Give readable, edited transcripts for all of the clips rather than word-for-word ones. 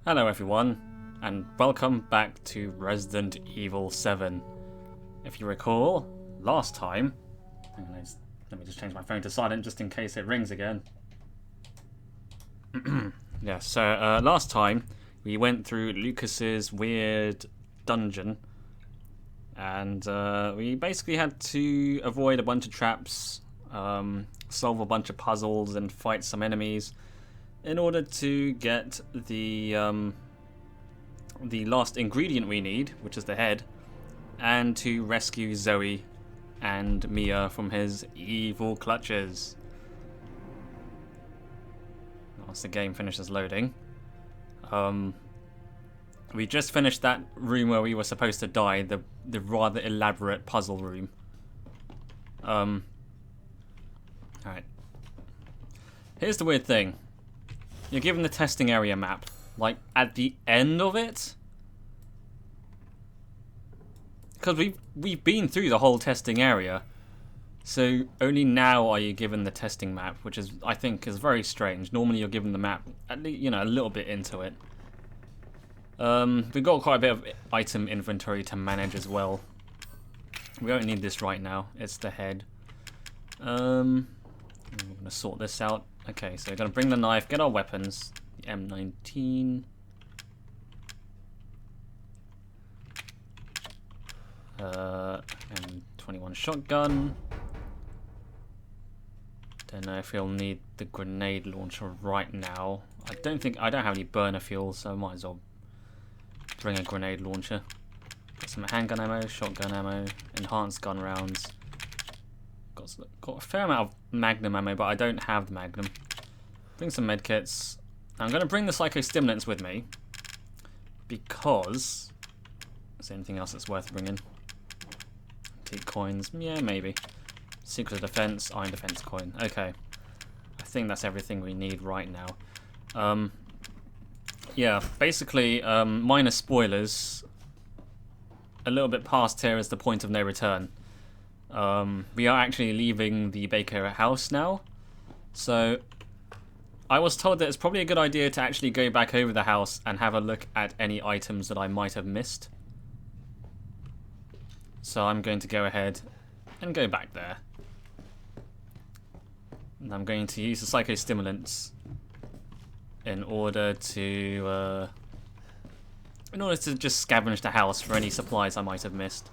Hello everyone, and welcome back to Resident Evil 7. If you recall, last time... Let me just change my phone to silent just in case it rings again. Yeah, so last time we went through Lucas's weird dungeon, and we basically had to avoid a bunch of traps, solve a bunch of puzzles, and fight some enemies in order to get the last ingredient we need, which is the head, and to rescue Zoe and Mia from his evil clutches. Once the game finishes loading, we just finished that room where we were supposed to die, the rather elaborate puzzle room. Alright. Here's the weird thing. You're given the testing area map, like, at the end of it? Because we've been through the whole testing area, so only now are you given the testing map, which is, I think, is very strange. Normally you're given the map, at least, you know, a little bit into it. We've got quite a bit of item inventory to manage as well. We don't need this right now, it's the head. I'm gonna sort this out. Okay, so we're gonna bring the knife, get our weapons. The M19. M21 shotgun. Don't know if you'll need the grenade launcher right now. I don't have any burner fuel, so I might as well bring a grenade launcher. Got some handgun ammo, shotgun ammo, enhanced gun rounds. Got a fair amount of magnum ammo, but I don't have the magnum. Bring some medkits. I'm going to bring the psychostimulants with me because... Is there anything else that's worth bringing? Antique coins, yeah, maybe. Secret of defense, iron defense coin. Okay, I think that's everything we need right now. Yeah, basically, minor spoilers. A little bit past here is the point of no return. We are actually leaving the Baker house now, so I was told that it's probably a good idea to actually go back over the house and have a look at any items that I might have missed. So I'm going to go ahead and go back there. And I'm going to use the psychostimulants in order to just scavenge the house for any supplies I might have missed.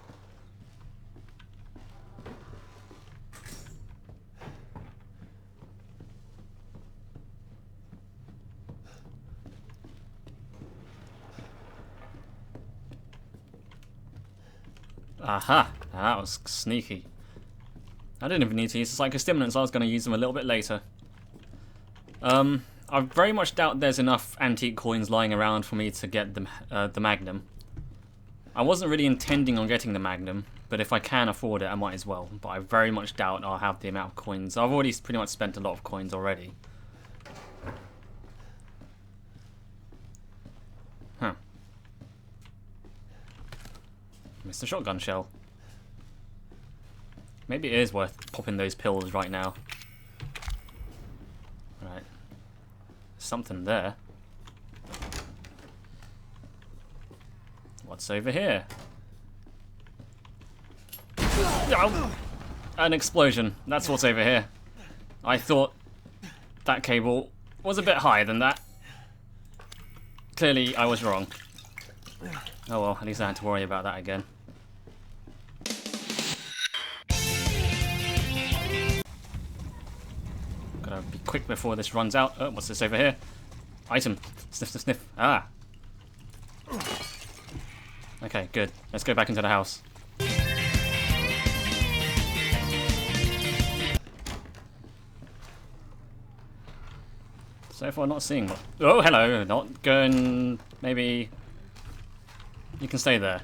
Aha! That was sneaky. I didn't even need to use the psychostimulants, I was going to use them a little bit later. I very much doubt there's enough antique coins lying around for me to get the Magnum. I wasn't really intending on getting the Magnum, but if I can afford it, I might as well. But I very much doubt I'll have the amount of coins. I've already pretty much spent a lot of coins already. Huh. Missed a shotgun shell. Maybe it is worth popping those pills right now. Right. Something there. What's over here? Oh! An explosion. That's what's over here. I thought that cable was a bit higher than that. Clearly, I was wrong. Oh well, at least I had to worry about that again. Gotta be quick before this runs out. Oh, what's this over here? Item. Sniff, sniff, sniff. Ah. Okay, good. Let's go back into the house. So far, not seeing what. Oh, hello. Not going. Maybe. You can stay there.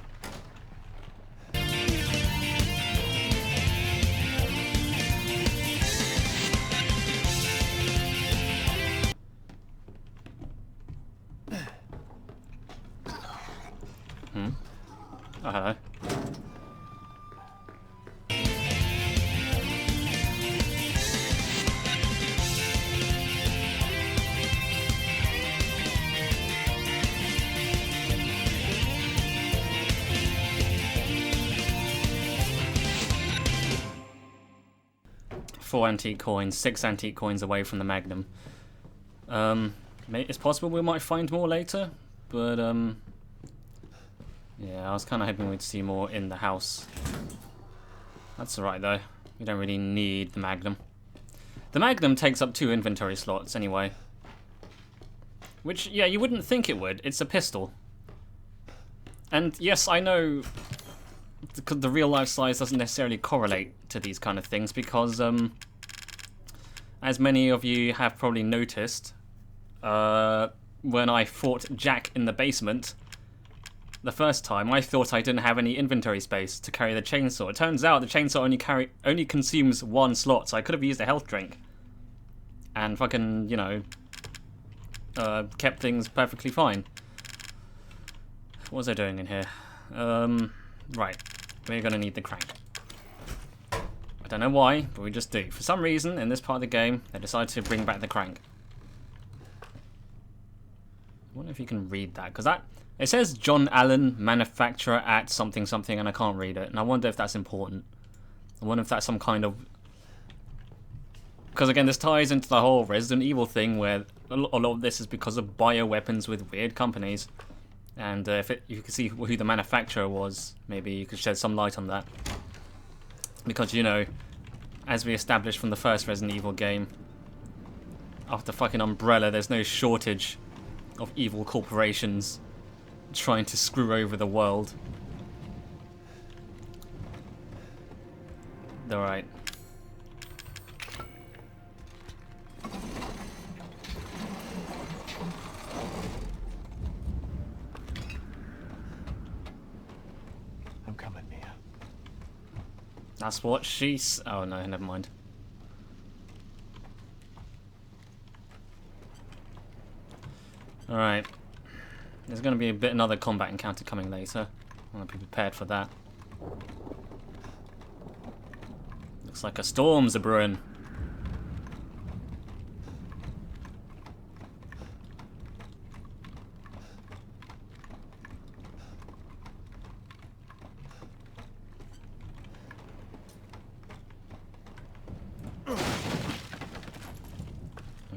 Oh, hello. 4 antique coins, 6 antique coins away from the Magnum. It's possible we might find more later, but yeah, I was kind of hoping we'd see more in the house. That's alright though, we don't really need the Magnum. The Magnum takes up 2 inventory slots anyway. Which, yeah, you wouldn't think it would, it's a pistol. And yes, I know the real life size doesn't necessarily correlate to these kind of things because, as many of you have probably noticed, when I fought Jack in the basement the first time, I thought I didn't have any inventory space to carry the chainsaw. It turns out the chainsaw only consumes 1 slot, so I could have used a health drink and fucking, you know, kept things perfectly fine. What was I doing in here? Right, we're gonna need the crank. I don't know why, but we just do. For some reason, in this part of the game, they decided to bring back the crank. I wonder if you can read that, because it says John Allen, manufacturer at something something, and I can't read it. And I wonder if that's important. I wonder if that's some kind of... Because again, this ties into the whole Resident Evil thing, where a lot of this is because of bioweapons with weird companies. And if you could see who the manufacturer was, maybe you could shed some light on that. Because, you know, as we established from the first Resident Evil game, after fucking Umbrella, there's no shortage of evil corporations trying to screw over the world. Alright. I'm coming, Mia. That's what she's... Oh no, never mind. Alright. There's going to be another combat encounter coming later. I want to be prepared for that. Looks like a storm's a brewing.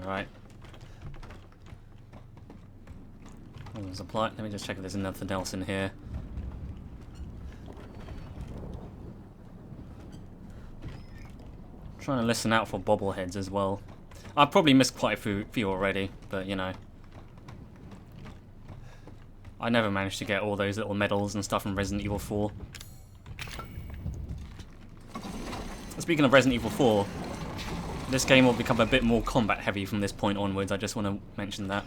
Alright. Supply. Let me just check if there's nothing else in here. Trying to listen out for bobbleheads as well. I've probably missed quite a few already, but you know. I never managed to get all those little medals and stuff from Resident Evil 4. Speaking of Resident Evil 4, this game will become a bit more combat heavy from this point onwards. I just want to mention that.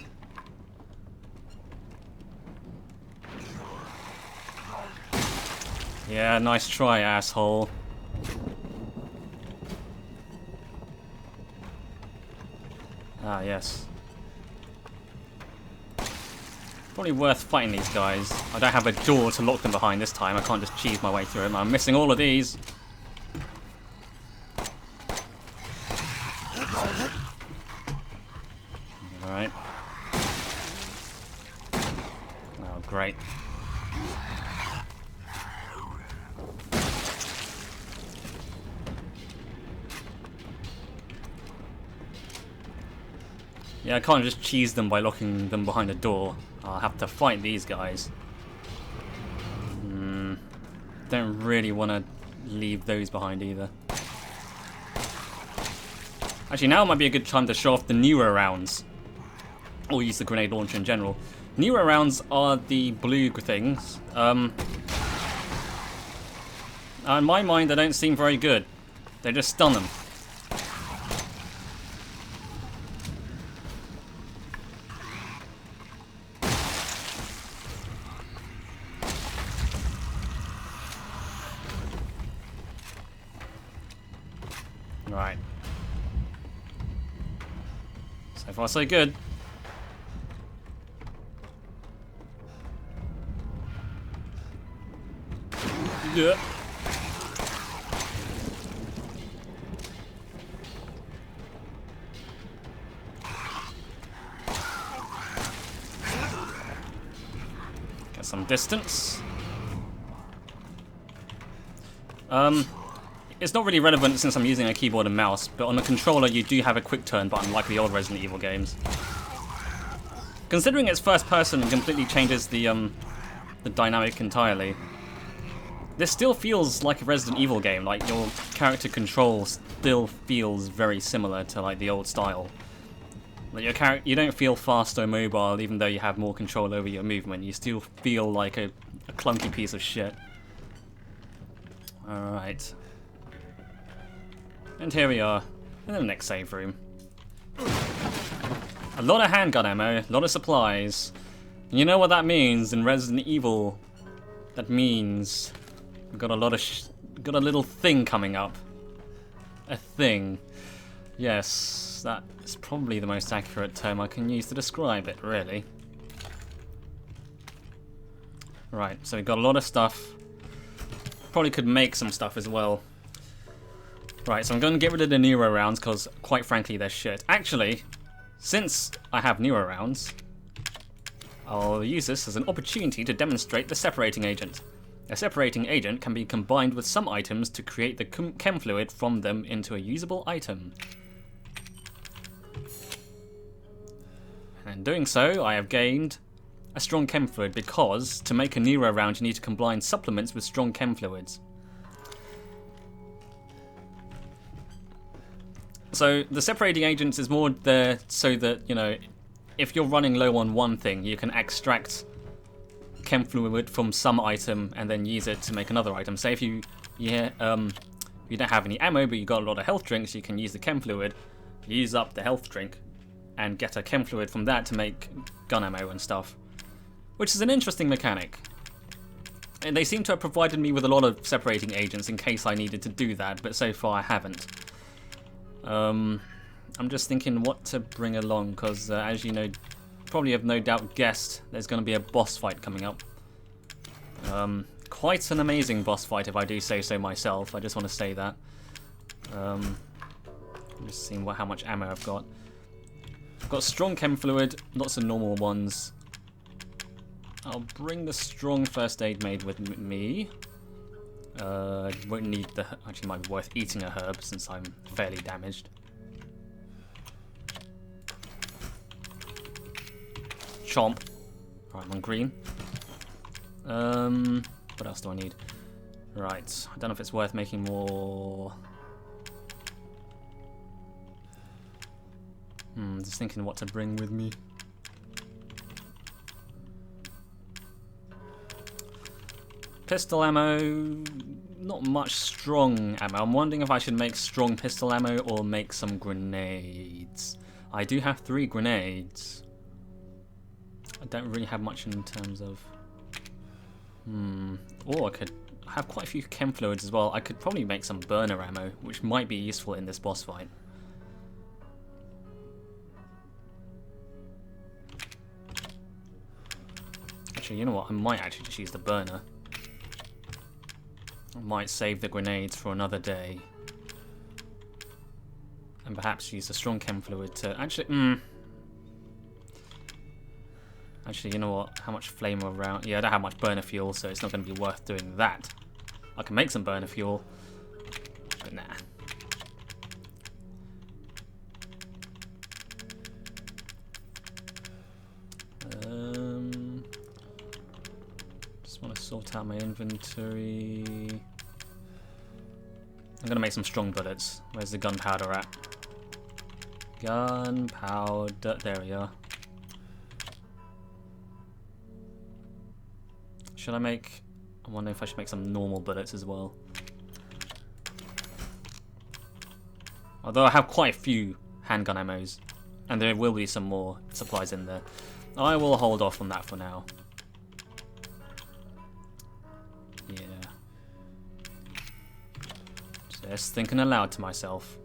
Yeah, nice try, asshole. Ah, yes. Probably worth fighting these guys. I don't have a door to lock them behind this time. I can't just cheese my way through them. I'm missing all of these. Alright. Oh, great. Yeah, I can't just cheese them by locking them behind a door. I'll have to fight these guys. Don't really want to leave those behind either. Actually, now might be a good time to show off the newer rounds. Or use the grenade launcher in general. Newer rounds are the blue things. In my mind, they don't seem very good. They just stun them. Right. So far, so good. Yeah. Get some distance. it's not really relevant since I'm using a keyboard and mouse, but on the controller you do have a quick turn button like the old Resident Evil games. Considering it's first person, it completely changes the dynamic entirely. This still feels like a Resident Evil game, like your character control still feels very similar to like the old style. Like you don't feel fast or mobile even though you have more control over your movement, you still feel like a clunky piece of shit. Alright. And here we are, in the next save room. A lot of handgun ammo, a lot of supplies. And you know what that means in Resident Evil? That means we've got a lot of got a little thing coming up. A thing. Yes, that is probably the most accurate term I can use to describe it, really. Right, so we've got a lot of stuff. Probably could make some stuff as well. Right, so I'm going to get rid of the Neuro rounds because, quite frankly, they're shit. Actually, since I have Neuro rounds, I'll use this as an opportunity to demonstrate the separating agent. A separating agent can be combined with some items to create the chem fluid from them into a usable item. And in doing so, I have gained a strong chem fluid because to make a Neuro round you need to combine supplements with strong chem fluids. So the separating agents is more there so that, you know, if you're running low on one thing, you can extract chem fluid from some item and then use it to make another item. Say if you don't have any ammo but you got a lot of health drinks, you can use the chem fluid, use up the health drink, and get a chem fluid from that to make gun ammo and stuff. Which is an interesting mechanic. And they seem to have provided me with a lot of separating agents in case I needed to do that, but so far I haven't. I'm just thinking what to bring along, because as you know, probably have no doubt guessed, there's going to be a boss fight coming up. Quite an amazing boss fight if I do say so myself, I just want to say that. I'm just seeing how much ammo I've got. I've got strong chem fluid, lots of normal ones. I'll bring the strong first aid made with me. Won't need the... Actually, might be worth eating a herb since I'm fairly damaged. Chomp. Alright, I'm on green. What else do I need? Right, I don't know if it's worth making more... just thinking what to bring with me. Pistol ammo, not much strong ammo. I'm wondering if I should make strong pistol ammo or make some grenades. I do have 3 grenades. I don't really have much in terms of... Or I could have quite a few chem fluids as well. I could probably make some burner ammo, which might be useful in this boss fight. Actually, you know what? I might actually just use the burner. I might save the grenades for another day. And perhaps use the strong chem fluid to... Actually, Actually, you know what? How much flame around? Yeah, I don't have much burner fuel, so it's not going to be worth doing that. I can make some burner fuel, but nah. Just want to sort out my inventory. I'm going to make some strong bullets. Where's the gunpowder at? Gunpowder. There we are. Should I make... I wonder if I should make some normal bullets as well. Although I have quite a few handgun ammos. And there will be some more supplies in there. I will hold off on that for now. Yeah. Just thinking aloud to myself.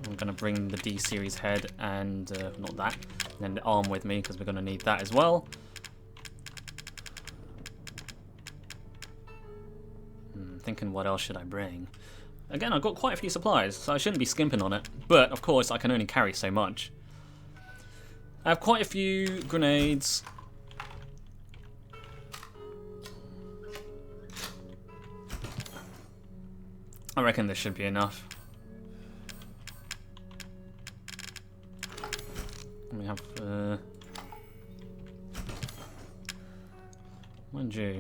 I'm going to bring the D-series head and, not that, and the arm with me because we're going to need that as well. Thinking what else should I bring? Again, I've got quite a few supplies, so I shouldn't be skimping on it. But, of course, I can only carry so much. I have quite a few grenades. I reckon this should be enough. We have, mind you.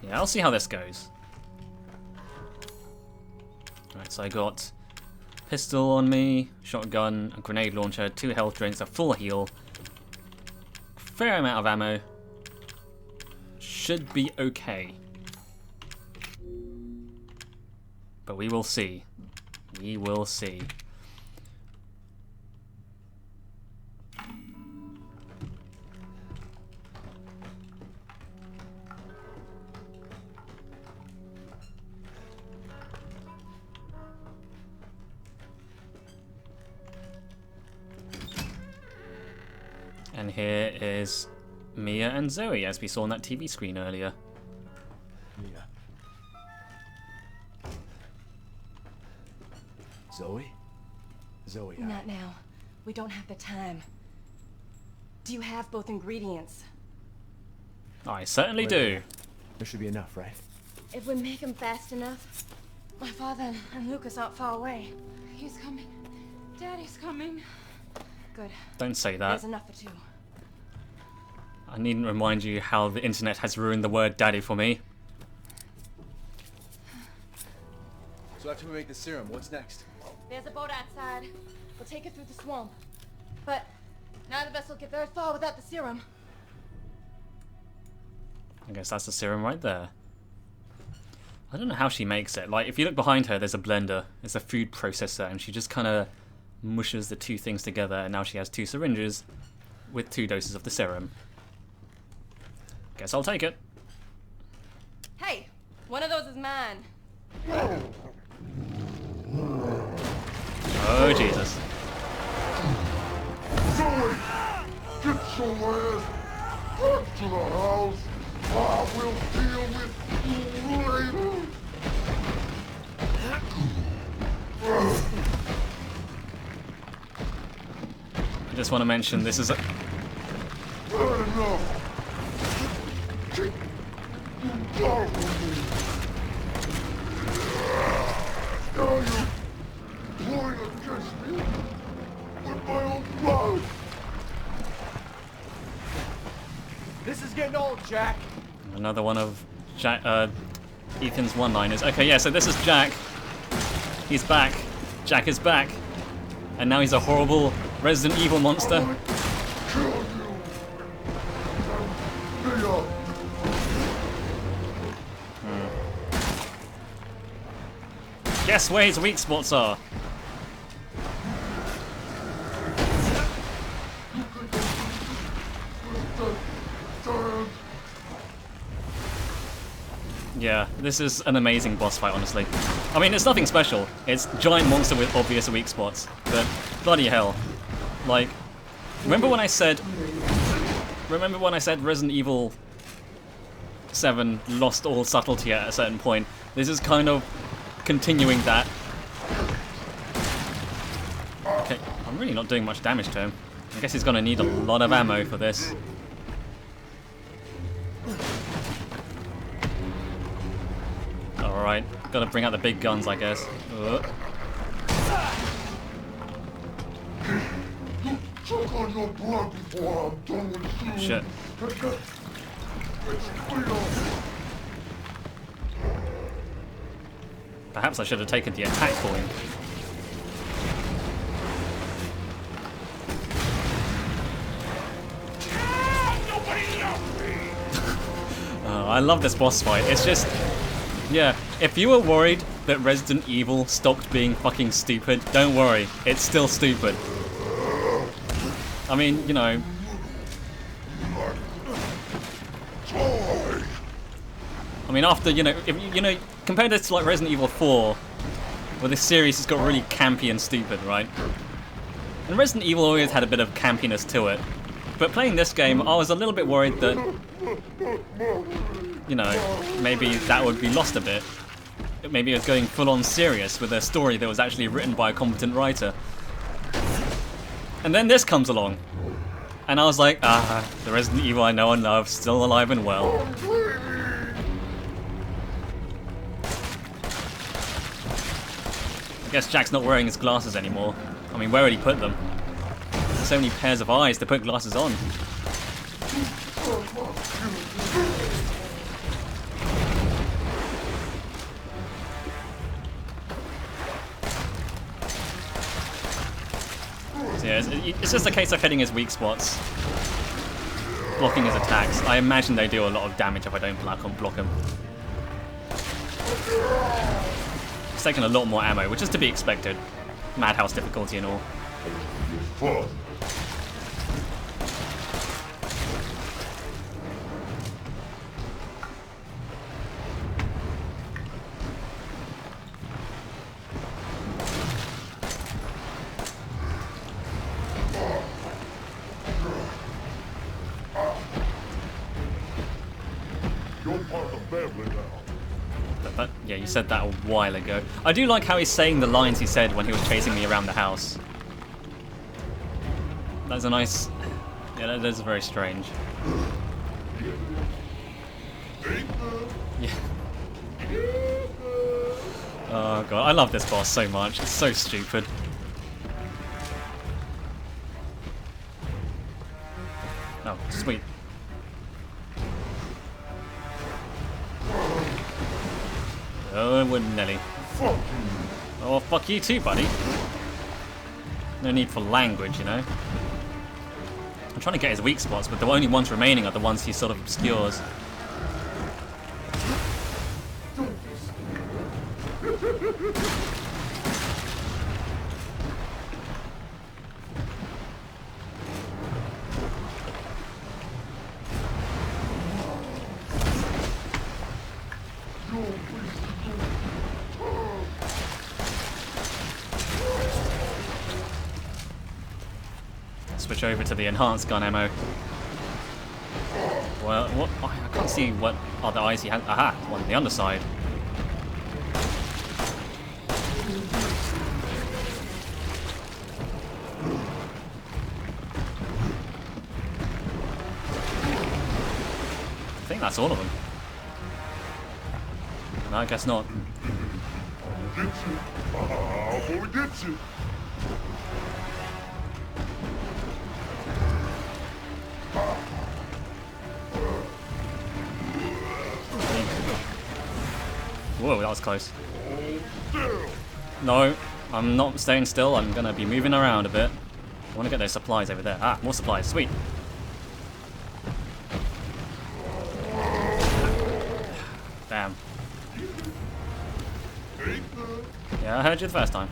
Yeah, I'll see how this goes. Right, so I got pistol on me, shotgun, a grenade launcher, 2 health drinks, a full heal, fair amount of ammo. Should be okay. But we will see. We will see. And here is Mia and Zoe, as we saw on that TV screen earlier. Mia. Zoe? Zoe, Not now. We don't have the time. Do you have both ingredients? I certainly do. There should be enough, right? If we make him fast enough. My father and Lucas aren't far away. He's coming. Daddy's coming. Good. Don't say that. There's enough for 2. I needn't remind you how the internet has ruined the word daddy for me. So after we make the serum, what's next? There's a boat outside. We'll take it through the swamp. But none of us will get very far without the serum. I guess that's the serum right there. I don't know how she makes it. Like, if you look behind her, there's a blender. There's a food processor, and she just kind of mushes the 2 things together, and now she has 2 syringes with 2 doses of the serum. Guess I'll take it. Hey, one of those is mine. Oh, Jesus. Zoe, get your ass back to the house. I will deal with you later. I just want to mention this is a... Bad enough. Get you down from me. Now you're pulling against me with my own blood. This is getting old, Jack. Another one of Jack, Ethan's one-liners. Okay, yeah, so this is Jack. He's back. Jack is back. And now he's a horrible Resident Evil monster. Kill you. Mia. Guess where his weak spots are. Yeah, this is an amazing boss fight, honestly. I mean, it's nothing special. It's a giant monster with obvious weak spots. But bloody hell. Like, remember when I said Resident Evil 7 lost all subtlety at a certain point? This is kind of continuing that. Okay, I'm really not doing much damage to him. I guess he's gonna need a lot of ammo for this. Alright, gotta bring out the big guns, I guess. Choke on your blood before I'm done with you. Shit. Perhaps I should have taken the attack point. Oh, I love this boss fight. It's just... Yeah, if you were worried that Resident Evil stopped being fucking stupid, don't worry. It's still stupid. I mean, you know... I mean, after, you know, if, you know, compare this to like Resident Evil 4, where this series has got really campy and stupid, right? And Resident Evil always had a bit of campiness to it. But playing this game, I was a little bit worried that, you know, maybe that would be lost a bit. Maybe it was going full-on serious with a story that was actually written by a competent writer. And then this comes along. And I was like, the Resident Evil I know and love, still alive and well. I guess Jack's not wearing his glasses anymore. I mean, where would he put them? There's so many pairs of eyes to put glasses on. So yeah, it's just a case of hitting his weak spots, blocking his attacks. I imagine they do a lot of damage if I don't block him. It's taking a lot more ammo, which is to be expected. Madhouse difficulty and all. You're part of the family now. Yeah, you said that a while ago. I do like how he's saying the lines he said when he was chasing me around the house. That's a nice... Yeah, that is very strange. Yeah. Oh god, I love this boss so much. It's so stupid. Oh, sweet. Oh, wouldn't Nelly. Oh, fuck you too, buddy. No need for language, you know. I'm trying to get his weak spots, but the only ones remaining are the ones he sort of obscures. Switch over to the enhanced gun ammo. Well, what? Oh, I can't see what other eyes he has. Aha, one on the underside. I think that's all of them. No, I guess not. Get you. I'm gonna get you. Whoa, that was close. No, I'm not staying still. I'm gonna be moving around a bit. I want to get those supplies over there. Ah, more supplies. Sweet. Damn. Yeah, I heard you the first time.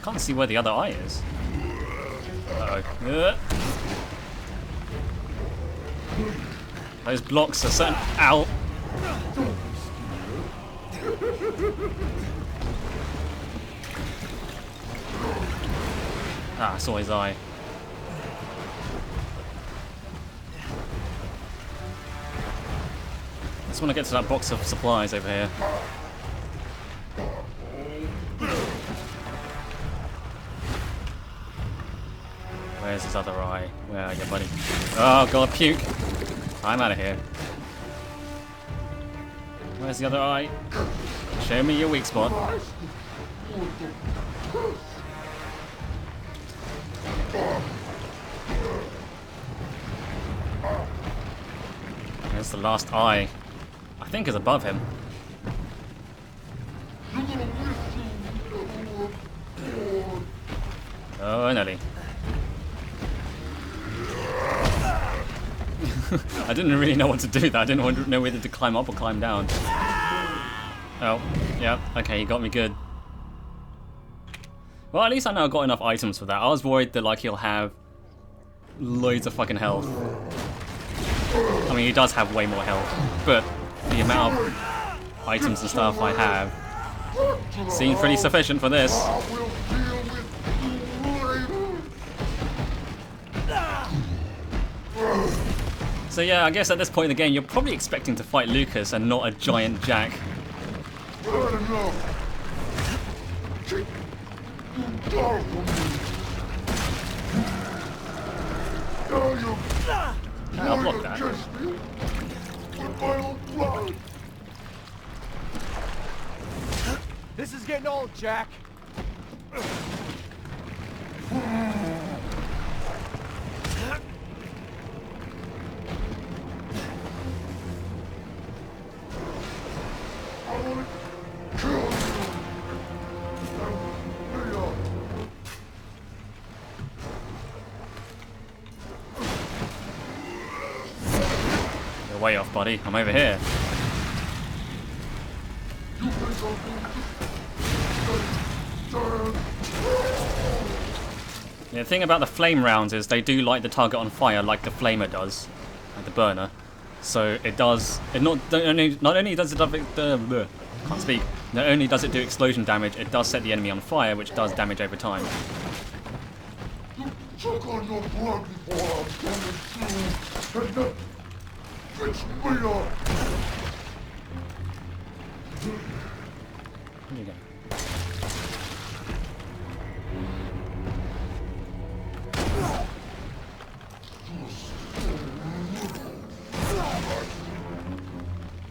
Can't see where the other eye is. Uh-oh. Those blocks are certain. Ow! Ah, I saw his eye. I just want to get to that box of supplies over here. Where's his other eye? Where are you, buddy? Oh god, puke! I'm out of here. Where's the other eye? Show me your weak spot. There's the last eye. I think is above him. Oh, Nelly. I didn't really know what to do there. I didn't know whether to climb up or climb down. Oh, yeah, okay, he got me good. Well, at least I know I got enough items for that. I was worried that like he'll have loads of fucking health. I mean, he does have way more health, but the amount of items and stuff I have seems pretty sufficient for this. So yeah, I guess at this point in the game, you're probably expecting to fight Lucas and not a giant Jack. I'll block that. This is getting old, Jack. I want to kill you. Mia. You're way off, buddy. I'm over here. You think I'm going to Yeah, the thing about the flame rounds is they do light the target on fire like the flamer does, like the burner. So it does. It not only does it can't speak. Not only does it do explosion damage, it does set the enemy on fire, which does damage over time. choke on your blood before I'm coming through, and then fix me up. Here you go.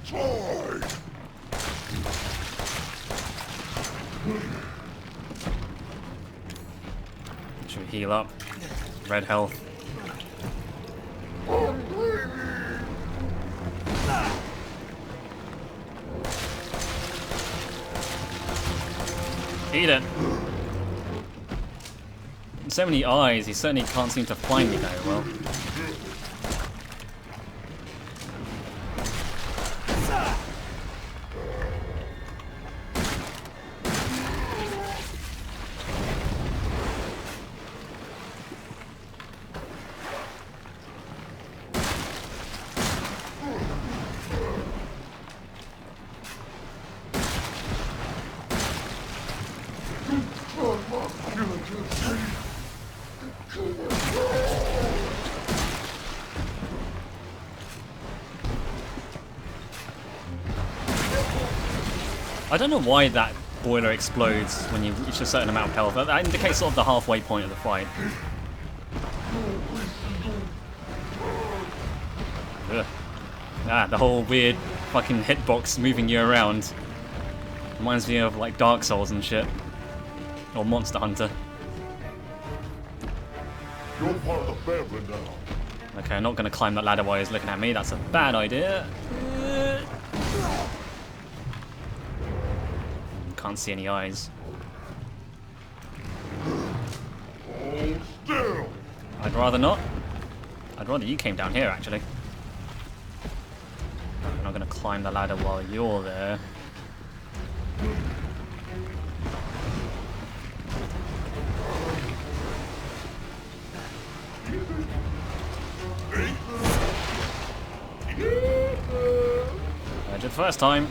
Toy. Should we heal up? Red health. Eat it. So many eyes, he certainly can't seem to find me very well. I don't know why that boiler explodes when you reach a certain amount of health. That indicates sort of the halfway point of the fight. Ugh. Ah, the whole weird fucking hitbox moving you around. Reminds me of like Dark Souls and shit. Or Monster Hunter. You're part of the family now. Okay, I'm not going to climb that ladder while he's looking at me. That's a bad idea. Can't see any eyes. Hold still. I'd rather not. I'd rather you came down here, actually. I'm not going to climb the ladder while you're there. I did first time.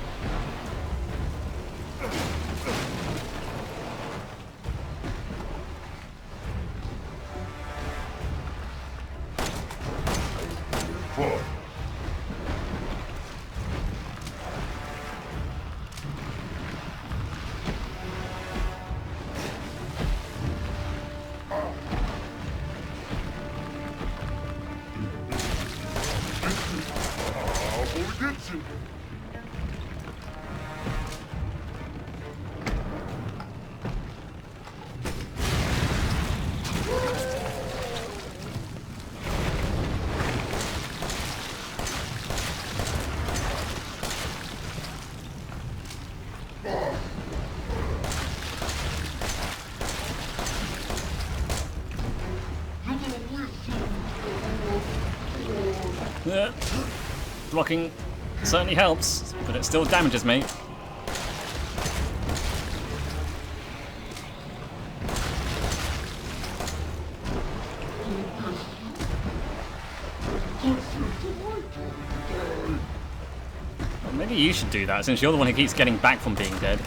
Fuck. I'm gonna get you. Yeah. Blocking certainly helps, but it still damages me. Well, maybe you should do that, since you're the one who keeps getting back from being dead.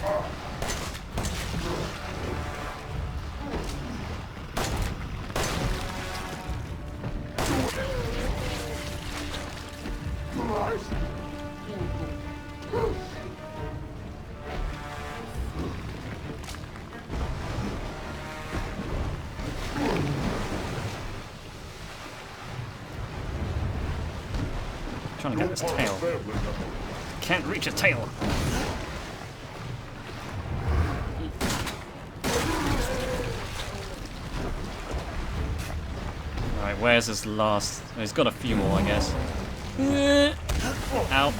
Trying to get this tail. Can't reach a tail. Right, where's this last... Oh, he's got a few more, I guess. Ow.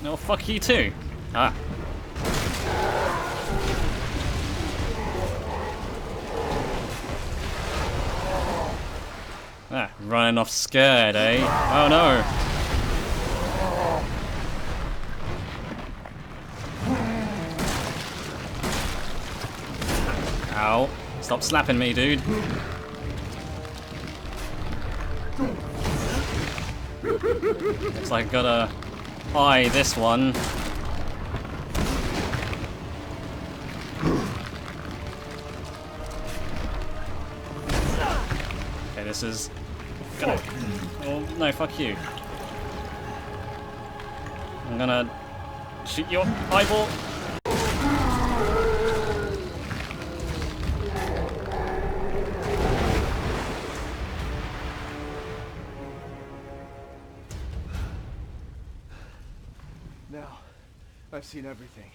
No, fuck you too. Ah. Ah, running off scared, eh? Oh no. Ow. Stop slapping me, dude. Looks like I gotta eye this one. Okay, this is gonna... Oh, no, fuck you. I'm gonna shoot your eyeball. Now, I've seen everything.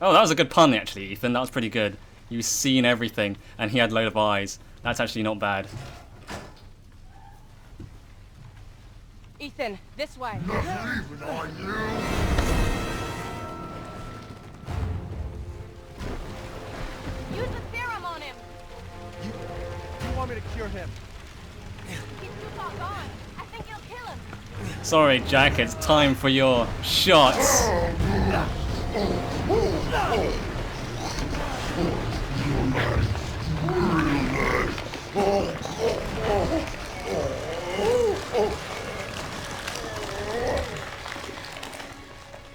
Oh, that was a good pun, actually, Ethan. That was pretty good. You've seen everything, and he had a load of eyes. That's actually not bad. Ethan, this way. Not even on you. Use the serum on him. You want me to cure him? He's too far gone. I think you'll kill him. Sorry, Jack, it's time for your shots.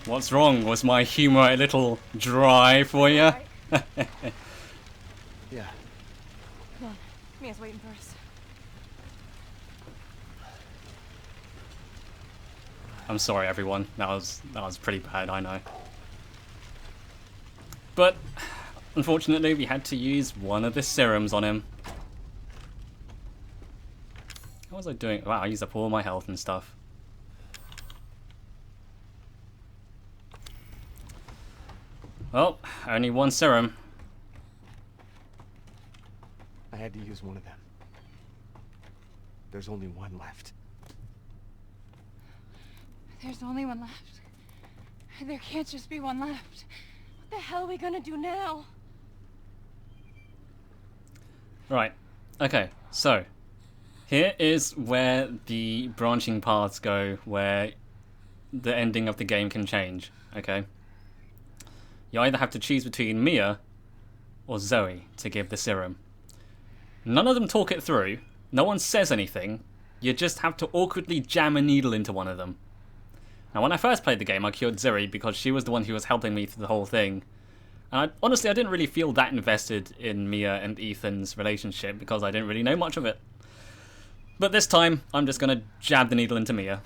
What's wrong? Was my humor a little dry for you? Yeah. Come on. Mia's waiting for us. I'm sorry, everyone. That was pretty bad, I know. But unfortunately, we had to use one of the serums on him. What was I doing? Wow, I used up all my health and stuff. Well, only one serum. I had to use one of them. There's only one left. There's only one left. There can't just be one left. What the hell are we gonna do now? Right. Okay, so here is where the branching paths go, where the ending of the game can change. Okay. You either have to choose between Mia or Zoe to give the serum. None of them talk it through. No one says anything. You just have to awkwardly jam a needle into one of them. Now, when I first played the game, I cured Zoe because she was the one who was helping me through the whole thing. And honestly, I didn't really feel that invested in Mia and Ethan's relationship because I didn't really know much of it. But this time, I'm just going to jab the needle into Mia.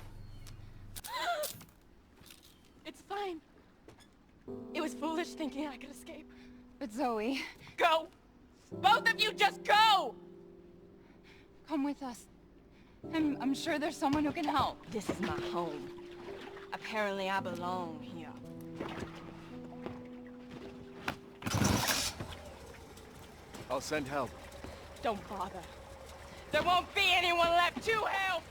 It's fine. It was foolish thinking I could escape. But Zoe... Go! Both of you just go! Come with us. I'm sure there's someone who can help. This is my home. Apparently I belong here. I'll send help. Don't bother. There won't be anyone left to help!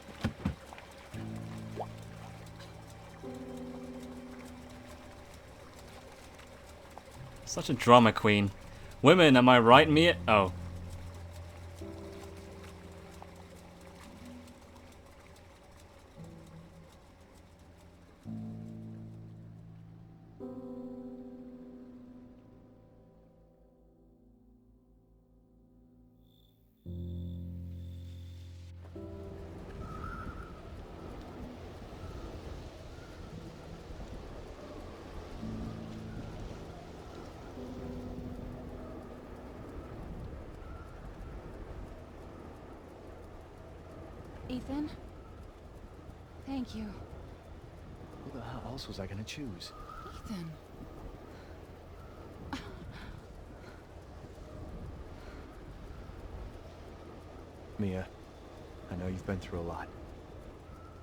Such a drama queen. Women, am I right, Mia? Oh. Ethan? Thank you. Who the hell else was I gonna choose? Ethan. Mia, I know you've been through a lot.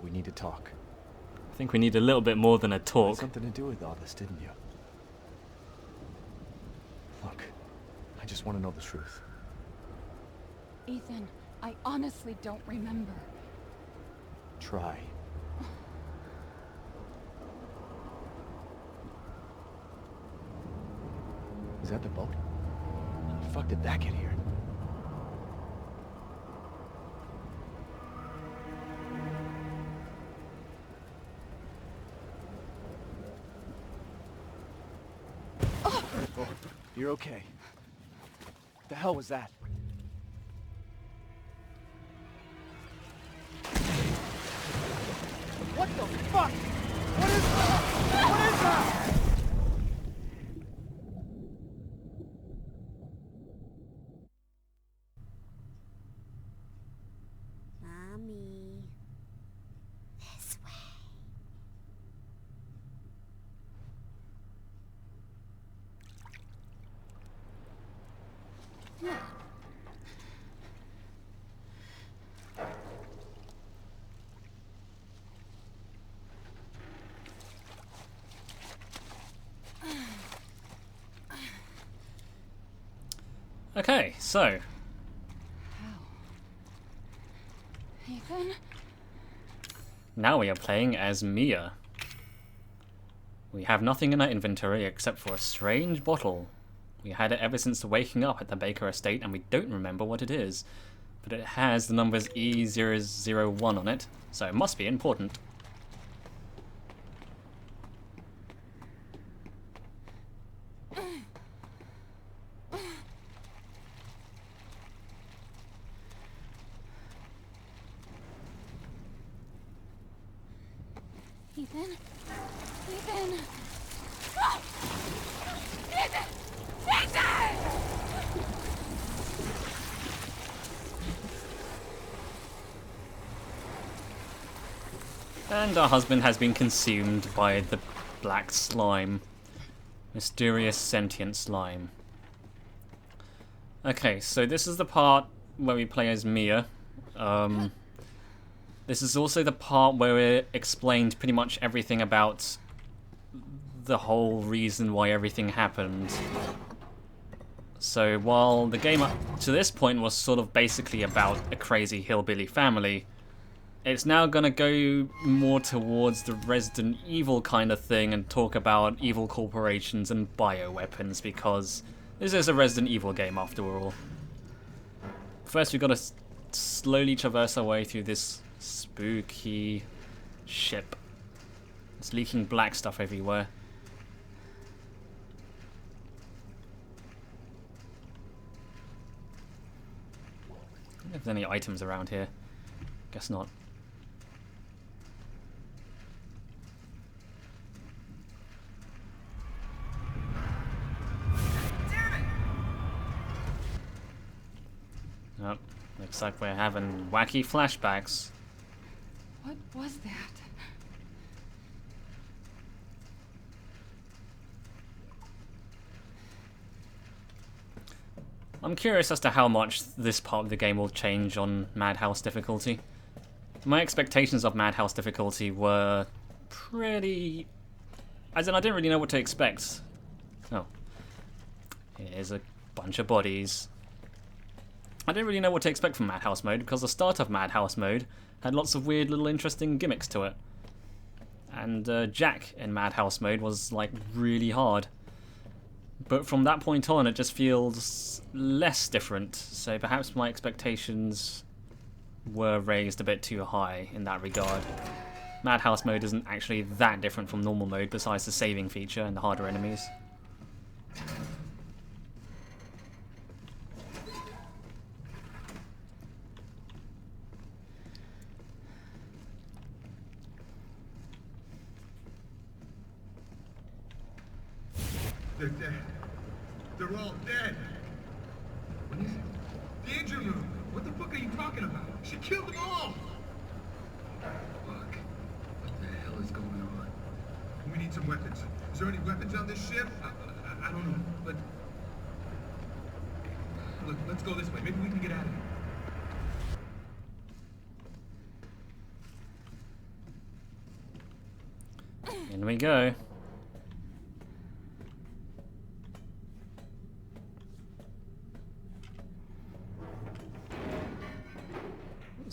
We need to talk. I think we need a little bit more than a Had talk. something to do with all this, didn't you? Look, I just want to know the truth. Ethan, I honestly don't remember. Try. Is that the boat? How the fuck did that get here? Oh, you're okay. What the hell was that? What the fuck? What is that? What is that? Mommy. This way. Okay, so Ethan? now we are playing as Mia. We have nothing in our inventory except for a strange bottle. We had it ever since waking up at the Baker estate and we don't remember what it is. But it has the numbers E001 on it, so it must be important. Ethan? Ethan! Ah! Ethan! Ethan! And our husband has been consumed by the black slime. Mysterious sentient slime. Okay, so this is the part where we play as Mia. This is also the part where it explained pretty much everything about the whole reason why everything happened. So while the game up to this point was sort of basically about a crazy hillbilly family, it's now gonna go more towards the Resident Evil kind of thing and talk about evil corporations and bioweapons, because this is a Resident Evil game after all. First we've got to slowly traverse our way through this spooky ship. It's leaking black stuff everywhere. I don't know if there's any items around here. Guess not. Oh, looks like we're having wacky flashbacks. What was that? I'm curious as to how much this part of the game will change on Madhouse difficulty. My expectations of Madhouse difficulty were pretty... As in, I didn't really know what to expect. Oh. Here's a bunch of bodies. I didn't really know what to expect from Madhouse mode, because the start of Madhouse mode had lots of weird little interesting gimmicks to it. And Jack in Madhouse mode was, like, really hard. But from that point on, it just feels less different, so perhaps my expectations were raised a bit too high in that regard. Madhouse mode isn't actually that different from normal mode, besides the saving feature and the harder enemies. They're dead. They're all dead. What is it? The engine room. What the fuck are you talking about? She killed them all. Fuck. What the hell is going on? We need some weapons. Is there any weapons on this ship? I don't know, but... Look, let's go this way. Maybe we can get out of here. In we go.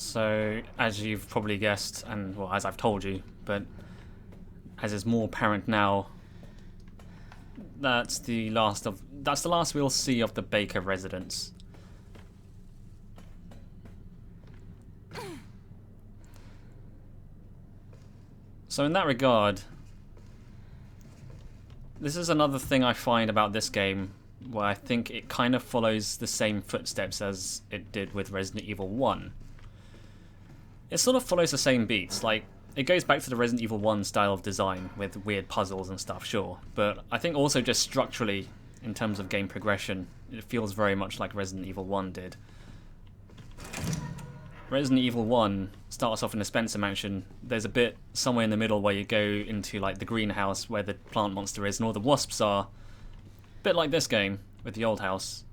So, as you've probably guessed, and well, as I've told you, but as is more apparent now, that's the last we'll see of the Baker residence. So in that regard, this is another thing I find about this game, where I think it kind of follows the same footsteps as it did with Resident Evil 1. It sort of follows the same beats, like, it goes back to the Resident Evil 1 style of design, with weird puzzles and stuff, sure, but I think also just structurally, in terms of game progression, it feels very much like Resident Evil 1 did. Resident Evil 1 starts off in the Spencer Mansion. There's a bit somewhere in the middle where you go into like the greenhouse where the plant monster is and all the wasps are. Bit like this game with the old house.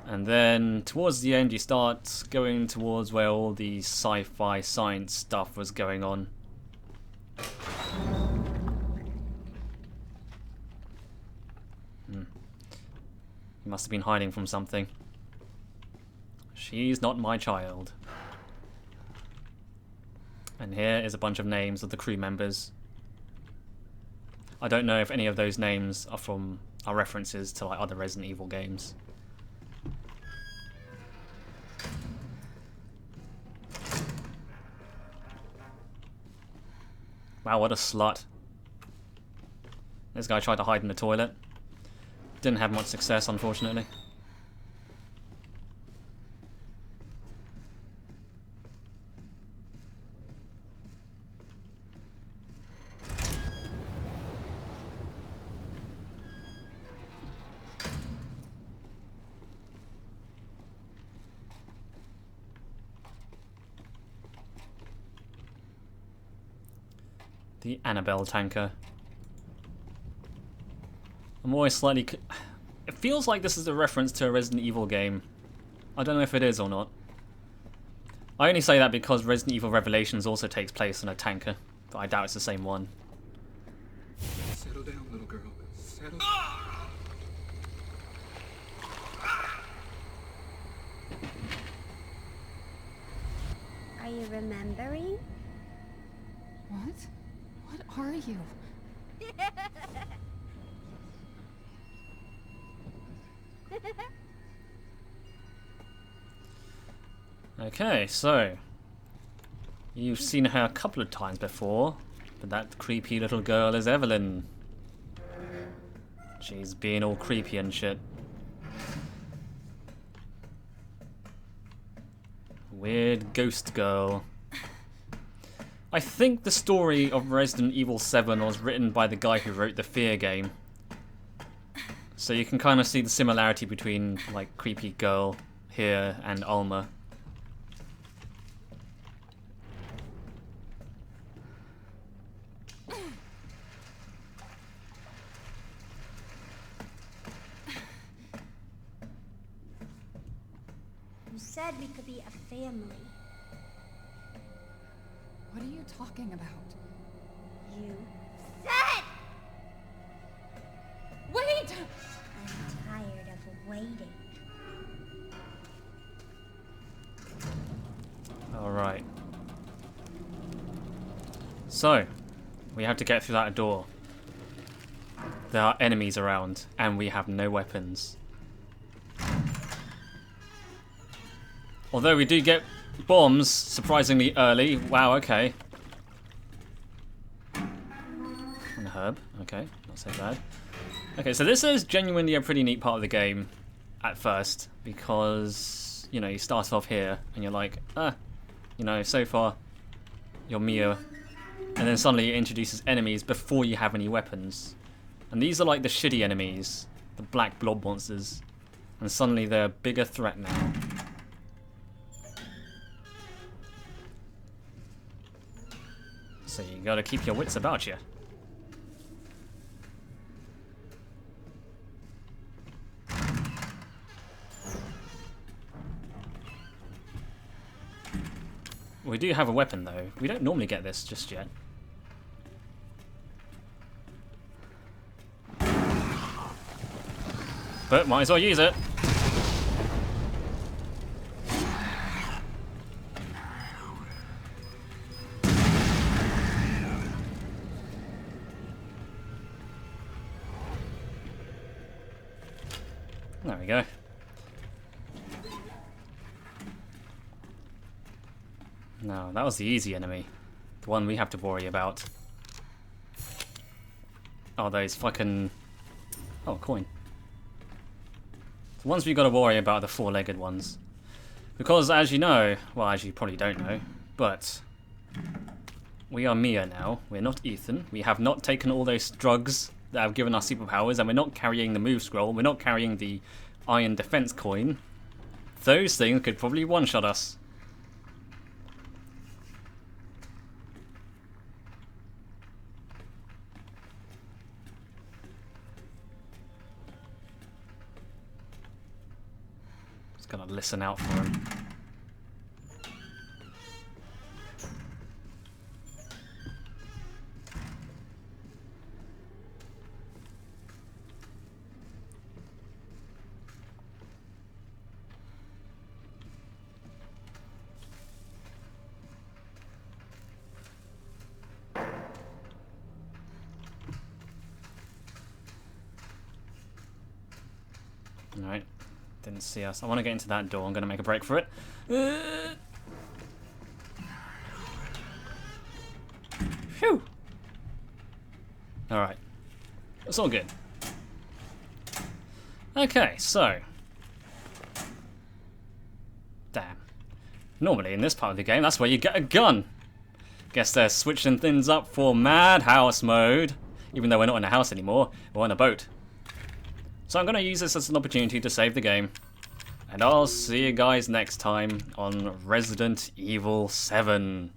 And then towards the end you start going towards where all the sci-fi science stuff was going on. He must have been hiding from something. She's not my child. And here is a bunch of names of the crew members. I don't know if any of those names are references to like other Resident Evil games. Wow, what a slut. This guy tried to hide in the toilet. Didn't have much success, unfortunately. The Annabelle tanker. I'm always slightly... It feels like this is a reference to a Resident Evil game. I don't know if it is or not. I only say that because Resident Evil Revelations also takes place in a tanker, but I doubt it's the same one. Settle down, little girl. Settle. Are you remembering? What? What are you? Okay, so you've seen her a couple of times before, but that creepy little girl is Evelyn. She's being all creepy and shit. Weird ghost girl. I think the story of Resident Evil 7 was written by the guy who wrote the Fear game. So you can kind of see the similarity between, like, creepy girl here and Alma. You said we could be a family. What are you talking about? You said! Wait! I'm tired of waiting. Alright. So, we have to get through that door. There are enemies around, and we have no weapons. Although we do get bombs surprisingly early. Wow, okay. And a herb. Okay, not so bad. Okay, so this is genuinely a pretty neat part of the game at first, because, you know, you start off here and you're like, you know, so far you're Mia, and then suddenly it introduces enemies before you have any weapons. And these are like the shitty enemies, the black blob monsters, and suddenly they're a bigger threat now. So you gotta keep your wits about you. We do have a weapon though. We don't normally get this just yet. But might as well use it. There we go. No, that was the easy enemy. The one we have to worry about. Oh, those fucking... Oh, coin. The ones we gotta worry about are the four-legged ones. Because, as you know, well, as you probably don't know, but... we are Mia now. We're not Ethan. We have not taken all those drugs that have given us superpowers, and we're not carrying the move scroll. We're not carrying the iron defense coin. Those things could probably one-shot us. Just gotta listen out for him. Alright, didn't see us. I want to get into that door. I'm going to make a break for it. Phew! Alright. It's all good. Okay, so. Damn. Normally in this part of the game, that's where you get a gun. Guess they're switching things up for Madhouse mode. Even though we're not in a house anymore, we're on a boat. So I'm going to use this as an opportunity to save the game. And I'll see you guys next time on Resident Evil 7.